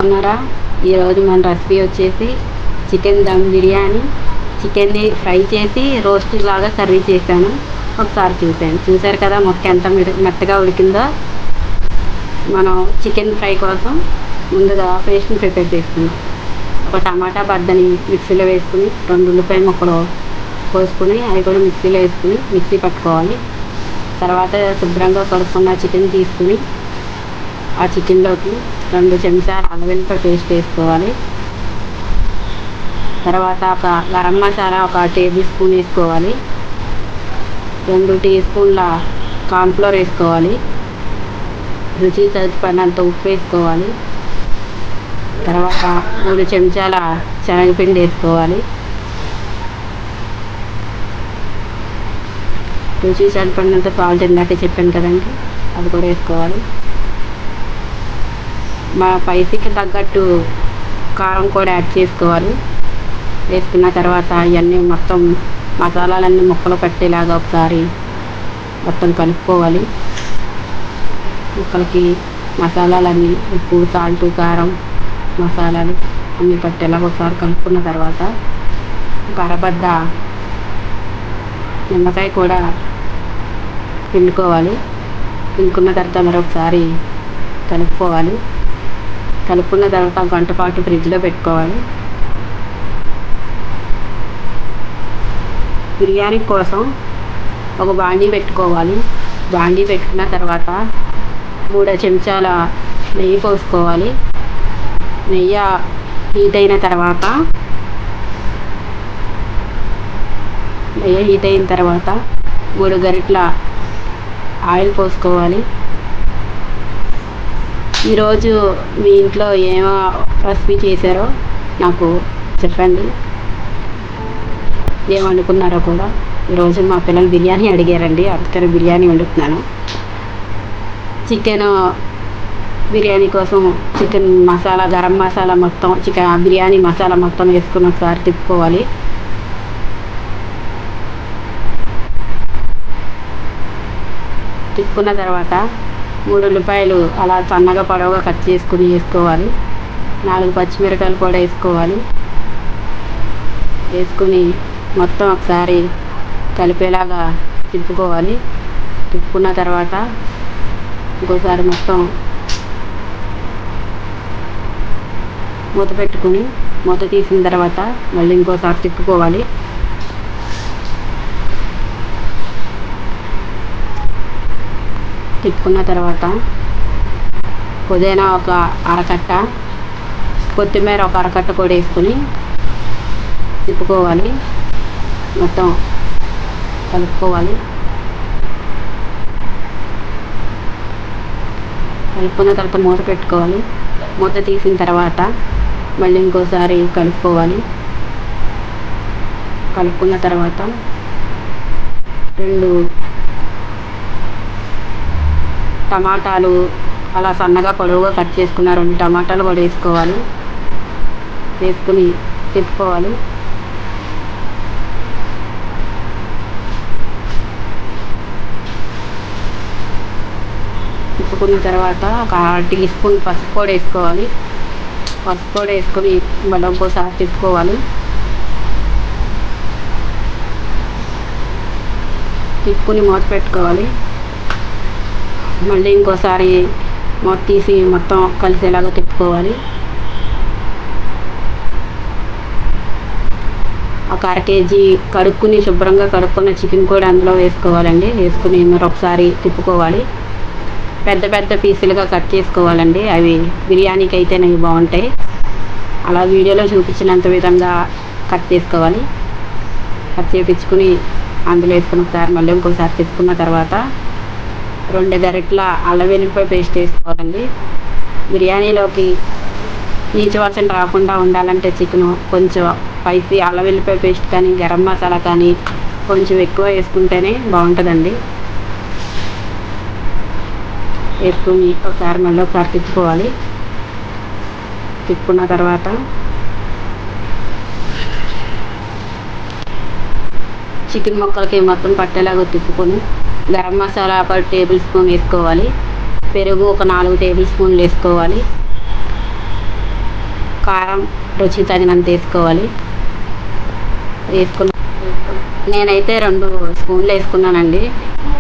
బాగున్నారా? ఈరోజు మన రెసిపీ వచ్చేసి చికెన్ దమ్ బిర్యానీ. చికెన్ని ఫ్రై చేసి రోస్ట్ లాగా కర్రీ చేశాను. ఒకసారి చూశారు కదా మొక్క ఎంత మెత్తగా ఉడికిందో. మనం చికెన్ ఫ్రై కోసం ముందుగా పేస్ట్ని ప్రిపేర్ చేసుకున్నాం. ఒక టమాటా బద్దని మిక్సీలో వేసుకుని 2 ఉల్లిపాయ ముక్కలు కోసుకుని అవి కూడా మిక్సీలో వేసుకుని మిక్సీ పట్టుకోవాలి. తర్వాత శుభ్రంగా కడుక్కున్న చికెన్ తీసుకుని ఆ చికెన్లోకి 2 చెంచాల అల్లం వెల్లుల్లి పేస్ట్ వేసుకోవాలి. తర్వాత ఒక గరం మసాలా 1 టేబుల్ స్పూన్ వేసుకోవాలి. 2 టీ స్పూన్ల కార్న్ఫ్లోర్ వేసుకోవాలి. రుచి సరిపడినంత ఉప్పు వేసుకోవాలి. తర్వాత 3 చెంచాల శనగపిండి వేసుకోవాలి. రుచి సరిపడినంత సాల్ట్ ఇందాక చెప్పాను కదండి, అది కూడా వేసుకోవాలి. మా స్పైసీకి తగ్గట్టు కారం కూడా యాడ్ చేసుకోవాలి. వేసుకున్న తర్వాత ఇవన్నీ మొత్తం మసాలాలన్నీ ముక్కలు పట్టేలాగా ఒకసారి మొత్తం కలుపుకోవాలి. ముక్కలకి మసాలాలన్నీ ఉప్పు, సాల్ట్, కారం, మసాలాలు అన్నీ పట్టేలాగా ఒకసారి కలుపుకున్న తర్వాత ఒక అరబద్ద నిమ్మకాయ కూడా పిండుకోవాలి. పిండుకున్న తర్వాత మరొకసారి కలుపుకోవాలి. కలుపుకున్న తర్వాత 1 గంట పాటు ఫ్రిడ్జ్లో పెట్టుకోవాలి. బిర్యానీ కోసం ఒక బాండీ పెట్టుకోవాలి. బాండీ పెట్టుకున్న తర్వాత 3 చెంచాల నెయ్యి పోసుకోవాలి. నెయ్యి హీట్ అయిన తర్వాత 3 గరిటెల ఆయిల్ పోసుకోవాలి. ఈరోజు మీ ఇంట్లో ఏమో రెసిపీ చేశారో నాకు చెప్పండి, ఏమనుకున్నారో కూడా. ఈరోజు మా పిల్లలు బిర్యానీ అడిగారండి, అందుకని బిర్యానీ వండుతున్నాను. చికెన్ బిర్యానీ కోసం చికెన్ మసాలా, గరం మసాలా మొత్తం, బిర్యానీ మసాలా మొత్తం వేసుకుని ఒకసారి తిప్పుకోవాలి. తిప్పుకున్న తర్వాత 3 ఉల్లిపాయలు అలా సన్నగా పొడవుగా కట్ చేసుకుని వేసుకోవాలి. 4 పచ్చిమిరపకాయలు కూడా వేసుకోవాలి. వేసుకుని మొత్తం ఒకసారి కలిపేలాగా తిప్పుకోవాలి. తిప్పుకున్న తర్వాత ఇంకోసారి మొత్తం మూత పెట్టుకుని మూత తీసిన తర్వాత మళ్ళీ ఇంకోసారి తిప్పుకోవాలి. తిప్పుకున్న తర్వాత పుదీనా ఒక అరకట్ట, కొత్తిమీర ఒక అరకట్ట కూడా వేసుకుని తిప్పుకోవాలి. మొత్తం కలుపుకోవాలి. కలుపుకున్న తర్వాత మూత పెట్టుకోవాలి. మూత తీసిన తర్వాత మళ్ళీ ఇంకోసారి కలుపుకోవాలి. కలుపుకున్న తర్వాత 2 టమాటాలు అలా సన్నగా పొడవుగా కట్ చేసుకున్న 2 టమాటాలు కూడా వేసుకోవాలి. వేసుకుని తిప్పుకోవాలి. తిప్పుకున్న తర్వాత ఒక 1/2 టీ స్పూన్ పసుపు కూడా వేసుకోవాలి. పసుపు కూడా వేసుకొని మళ్ళీ ఇంకోసారి తిప్పుకోవాలి. తిప్పుకుని మూత పెట్టుకోవాలి. మళ్ళీ ఇంకోసారి మూత తీసి మొత్తం కలిసేలాగా తిప్పుకోవాలి. ఒక 1/2 కేజీ శుభ్రంగా కడుక్కున్న చికెన్ కూడా అందులో వేసుకోవాలండి. వేసుకుని మరొకసారి తిప్పుకోవాలి. పెద్ద పీసులుగా కట్ చేసుకోవాలండి, అవి బిర్యానీకి అయితేనే బాగుంటాయి. అలా వీడియోలో చూపించినంత విధంగా కట్ చేసుకోవాలి. కట్ చేయించుకుని అందులో వేసుకుని ఒకసారి మళ్ళీ ఇంకోసారి తిప్పుకున్న తర్వాత 2 గరిటెల అల్లం వెల్లుల్లి పేస్ట్ వేసుకోవాలండి. బిర్యానీలోకి నీచు వాసన రాకుండా ఉండాలంటే చికెను కొంచెం స్పైసీ అల్లం వెల్లుల్లి పేస్ట్ కానీ గరం మసాలా కానీ కొంచెం ఎక్కువ వేసుకుంటేనే బాగుంటుందండి. వేసుకుని ఒకసారి మళ్ళీ ఒకసారి తిప్పుకోవాలి. తిప్పుకున్న తర్వాత చికెన్ ముక్కలకి మొత్తం పట్టేలాగా తిప్పుకొని గరం మసాలా 1 టేబుల్ స్పూన్ వేసుకోవాలి. పెరుగు ఒక 4 టేబుల్ స్పూన్లు వేసుకోవాలి. కారం రుచి తగినంత వేసుకోవాలి. వేసుకున్న నేనైతే 2 స్పూన్లు వేసుకున్నానండి.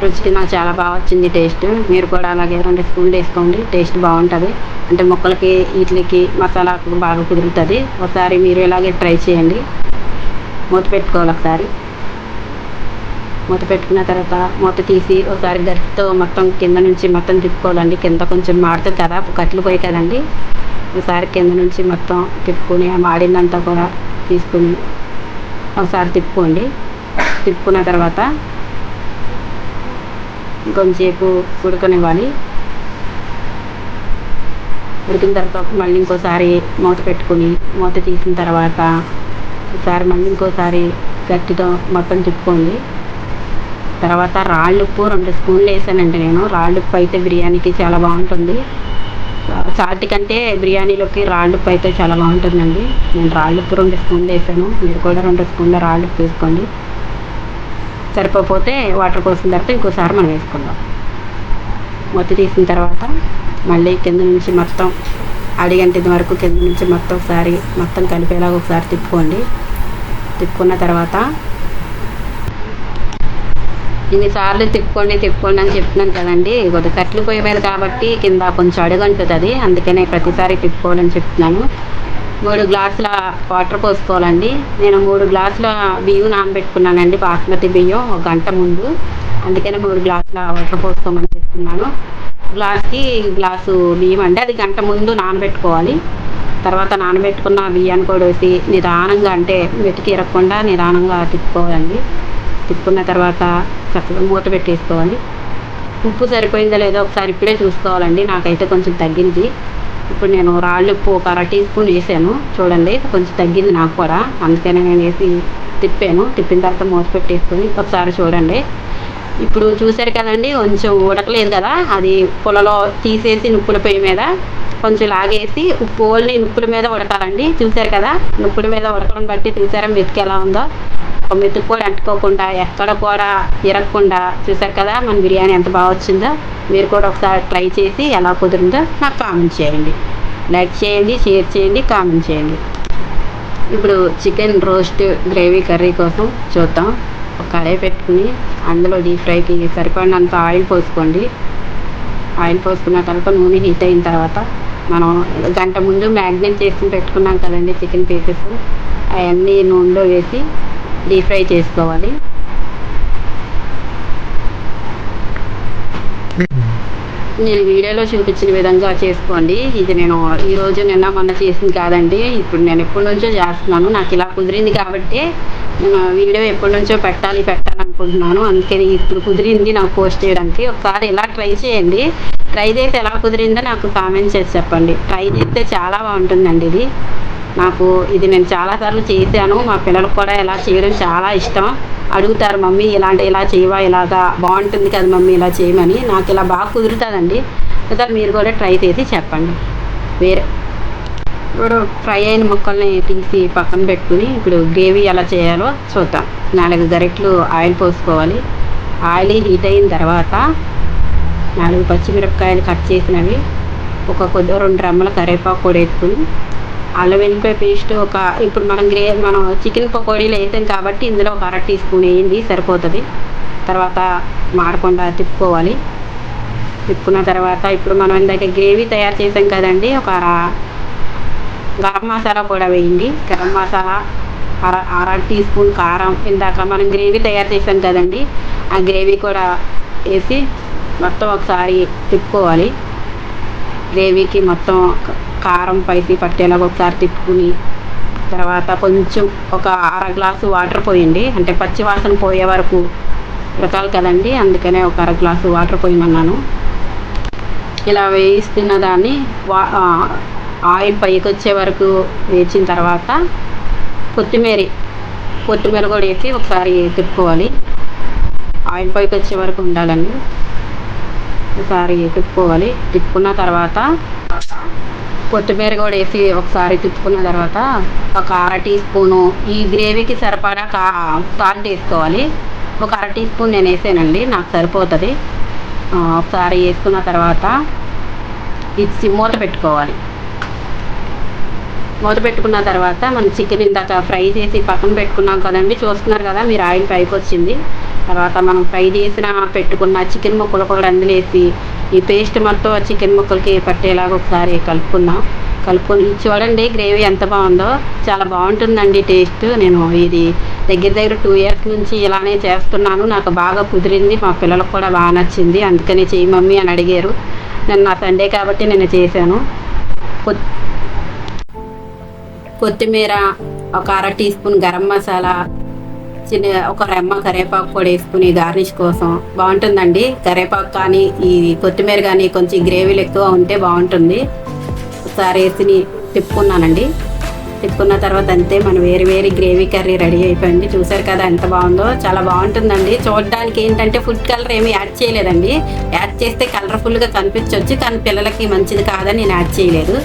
రుచికి నాకు చాలా బాగా వచ్చింది టేస్ట్. మీరు కూడా అలాగే 2 స్పూన్లు వేసుకోండి, టేస్ట్ బాగుంటుంది. అంటే ముక్కలకి వీటికి మసాలాకు బాగా కుదురుతుంది. ఒకసారి మీరు ఇలాగే ట్రై చేయండి. మూత పెట్టుకోవాలి. ఒకసారి మూత పెట్టుకున్న తర్వాత మూత తీసి ఒకసారి గరిటెతో మొత్తం కింద నుంచి మొత్తం తిప్పుకోవాలండి. కింద కొంచెం మాడుతుంది కదా, కట్లు పోయి కదండి. ఒకసారి కింద నుంచి మొత్తం తిప్పుకొని ఆ మాడిందంతా కూడా తీసుకుని ఒకసారి తిప్పుకోండి. తిప్పుకున్న తర్వాత ఇంకొంచెంసేపు ఉడకనివ్వాలి. ఉడికిన తర్వాత మళ్ళీ ఇంకోసారి మూత పెట్టుకుని మూత తీసిన తర్వాత ఒకసారి మళ్ళీ ఇంకోసారి గట్టితో మొత్తం తిప్పుకోండి. తర్వాత రాళ్ళుప్పు 2 స్పూన్లు వేసానండి నేను. రాళ్ళుప్పు అయితే బిర్యానీకి చాలా బాగుంటుంది. సాల్ట్ కంటే బిర్యానీలోకి రాళ్ళుప్పు అయితే చాలా బాగుంటుందండి. నేను రాళ్ళుప్పు 2 స్పూన్లు వేసాను. మీరు కూడా 2 స్పూన్ల రాళ్ళుప్పు వేసుకోండి. సరిపోతే వాటర్ పోసిన తర్వాత ఇంకోసారి మనం వేసుకుందాం. మూత తీసిన తర్వాత మళ్ళీ కింద నుంచి మొత్తం అడిగంటిది వరకు కింద నుంచి మొత్తం ఒకసారి మొత్తం కలిపేలాగా ఒకసారి తిప్పుకోండి. తిప్పుకున్న తర్వాత ఇన్నిసార్లు తిప్పుకోండి అని చెప్తున్నాను కదండి. కొద్దిగా కట్లు పొయ్యి మీద కాబట్టి కింద కొంచెం అడుగంటుంది. అందుకనే ప్రతిసారి తిప్పుకోవాలని చెప్తున్నాను. 3 గ్లాసుల వాటర్ పోసుకోవాలండి. నేను 3 గ్లాసుల బియ్యం నానబెట్టుకున్నానండి, బాస్మతి బియ్యం, 1 గంట ముందు. అందుకనే 3 గ్లాసుల వాటర్ పోసుకోమని చెప్తున్నాను. గ్లాస్కి గ్లాసు బియ్యం అండి. అది గంట ముందు నానబెట్టుకోవాలి. తర్వాత నానబెట్టుకున్న బియ్యాన్ని కూడా వేసి నిదానంగా, అంటే వెతికి ఇరగకుండా నిదానంగా తిప్పుకోవాలండి. తిప్పుకున్న తర్వాత చక్కగా మూత పెట్టేసుకోవాలి. ఉప్పు సరిపోయిందో లేదో ఒకసారి ఇప్పుడే చూసుకోవాలండి. నాకైతే కొంచెం తగ్గింది. ఇప్పుడు నేను రాళ్ళుప్పు 1/2 టీ స్పూన్ వేసాను. చూడండి, కొంచెం తగ్గింది నాకు కూడా. అందుకనే నేను వేసి తిప్పాను. తిప్పిన తర్వాత మూత పెట్టేసుకొని ఒకసారి చూడండి. ఇప్పుడు చూసారు కదండి, కొంచెం ఉడకలేదు కదా, అది పులలో తీసేసి నుప్పుల పొయ్యి మీద కొంచెం లాగేసి ఉప్పు ఓన్లీ నుప్పుల మీద ఉడకాలండి. చూసారు కదా, నుప్పుల మీద ఉడకడం బట్టి చూసారా మెతుకు ఎలా ఉందో. ఒక మెతుకు కూడా అంటుకోకుండా, ఎక్కడ కూడా ఇరగకుండా. చూసారు కదా మన బిర్యానీ ఎంత బాగా వచ్చిందో. మీరు కూడా ఒకసారి ట్రై చేసి ఎలా కుదిరిందో నాకు కామెంట్ చేయండి. లైక్ చేయండి, షేర్ చేయండి, కామెంట్ చేయండి. ఇప్పుడు చికెన్ రోస్ట్ గ్రేవీ కర్రీ కోసం చూద్దాం. ఒక కడాయి పెట్టుకుని అందులో డీప్ ఫ్రైకి సరిపడినంత ఆయిల్ పోసుకోండి. ఆయిల్ పోసుకున్న తర్వాత నూనె హీట్ అయిన తర్వాత మనం గంట ముందు మ్యాగ్నేట్ చేసుకుని పెట్టుకున్నాం కదండి చికెన్ పీసెస్, అవన్నీ నూనెలో వేసి డీప్ ఫ్రై చేసుకోవాలి. నేను వీడియోలో చూపించిన విధంగా చేసుకోండి. ఇది నేను ఈరోజు నిన్న మొన్న చేసింది కాదండి. ఇప్పుడు నేను ఎప్పటి నుంచో చేస్తున్నాను. నాకు ఇలా కుదిరింది కాబట్టి నేను వీడియో ఎప్పటి నుంచో పెట్టాలనుకుంటున్నాను. అందుకని ఇప్పుడు కుదిరింది నాకు పోస్ట్ చేయడానికి. ఒకసారి ఇలా ట్రై చేయండి. ట్రై చేసి ఎలా కుదిరిందో నాకు కామెంట్ చేసి చెప్పండి. ట్రై చేస్తే చాలా బాగుంటుందండి ఇది. ఇది నేను చాలాసార్లు చేశాను. మా పిల్లలకు కూడా ఇలా చేయడం చాలా ఇష్టం. అడుగుతారు, మమ్మీ ఇలా చేయవా, ఇలాగా బాగుంటుంది కదా మమ్మీ ఇలా చేయమని. నాకు ఇలా బాగా కుదురుతుందండి. ఒకసారి మీరు కూడా ట్రై చేసి చెప్పండి. ఇప్పుడు ఫ్రై అయిన ముక్కల్ని తీసి పక్కన పెట్టుకుని ఇప్పుడు గ్రేవీ ఎలా చేయాలో చూద్దాం. 4 గరిటెలు ఆయిల్ పోసుకోవాలి. ఆయిల్ హీట్ అయిన తర్వాత 4 పచ్చిమిరపకాయలు కట్ చేసినవి, ఒక 2 రెమ్మల కరివేపాకు కూడా వేసుకుని, అల్లం వెల్లిపాయ పేస్ట్ ఇప్పుడు మనం చికెన్ పకోడీలు వేసాం కాబట్టి ఇందులో ఒక 1/2 టీ స్పూన్ వేయండి, సరిపోతుంది. తర్వాత మాడకుండా తిప్పుకోవాలి. తిప్పుకున్న తర్వాత ఇప్పుడు మనం ఇందాక గ్రేవీ తయారు చేసాం కదండి, ఒక గరం మసాలా కూడా వేయండి. గరం మసాలా, 1/2 టీ స్పూన్ కారం, ఇందాక మనం గ్రేవీ తయారు చేసాం కదండి, ఆ గ్రేవీ కూడా వేసి మొత్తం ఒకసారి తిప్పుకోవాలి. గ్రేవీకి మొత్తం కారం పైసి పట్టేలాగా ఒకసారి తిప్పుకుని తర్వాత కొంచెం ఒక 1/2 గ్లాసు వాటర్ పోయండి. అంటే పచ్చి వాసన పోయే వరకు ఉడకాలి కదండి, అందుకనే ఒక 1/2 గ్లాసు వాటర్ పోయమన్నాను. ఇలా వేయిస్తున్న దాన్ని ఆయిల్ పైకి వచ్చే వరకు వేసిన తర్వాత కొత్తిమీర కూడా వేసి ఒకసారి తిప్పుకోవాలి. ఆయిల్ పైకి వచ్చే వరకు ఉండాలండి. ఒకసారి తిప్పుకోవాలి. తిప్పుకున్న తర్వాత కొత్తిమీర కూడా వేసి ఒకసారి తిప్పుకున్న తర్వాత ఒక 1/2 టీ స్పూను ఈ గ్రేవీకి సరిపడా సాల్ట్ వేసుకోవాలి. ఒక 1/2 టీ స్పూన్ నేను వేసానండి, నాకు సరిపోతుంది. ఒకసారి వేసుకున్న తర్వాత ఇది మూత పెట్టుకోవాలి. మూత పెట్టుకున్న తర్వాత మనం చికెన్ ఇందాక ఫ్రై చేసి పక్కన పెట్టుకున్నాం కదండి, చూస్తున్నారు కదా మీరు, ఆయిల్ పైకి వచ్చింది. తర్వాత మనం ఫ్రై చేసిన పెట్టుకున్న చికెన్ ముక్కలు కూడా అందులో వేసి ఈ పేస్ట్ మొత్తం చికెన్ ముక్కలకి పట్టేలాగా ఒకసారి కలుపుకొని చూడండి గ్రేవీ ఎంత బాగుందో. చాలా బాగుంటుందండి టేస్ట్. నేను ఇది దగ్గర 2 years నుంచి ఇలానే చేస్తున్నాను. నాకు బాగా కుదిరింది, మా పిల్లలకు కూడా బాగా నచ్చింది. అందుకని చెయ్యి మమ్మీ అని అడిగారు. నిన్న సండే కాబట్టి నేను చేశాను. కొత్తిమీర, ఒక 1/2 టీ స్పూన్ గరం మసాలా, ఒక రెమ్మ కరివేపాకు కూడా వేసుకుని గార్నిష్ కోసం బాగుంటుందండి. కరివేపాకు కానీ ఈ కొత్తిమీర కానీ కొంచెం గ్రేవీలు ఎక్కువ ఉంటే బాగుంటుంది. ఒకసారి వేసి తిప్పుకున్నానండి. తిప్పుకున్న తర్వాత అంతే, మన వేరు గ్రేవీ కర్రీ రెడీ అయిపోయింది. చూసారు కదా ఎంత బాగుందో, చాలా బాగుంటుందండి. చూడడానికి ఏంటంటే ఫుడ్ కలర్ ఏమి యాడ్ చేయలేదండి. యాడ్ చేస్తే కలర్ఫుల్గా కనిపించవచ్చు, కానీ పిల్లలకి మంచిది కాదని నేను యాడ్ చేయలేదు.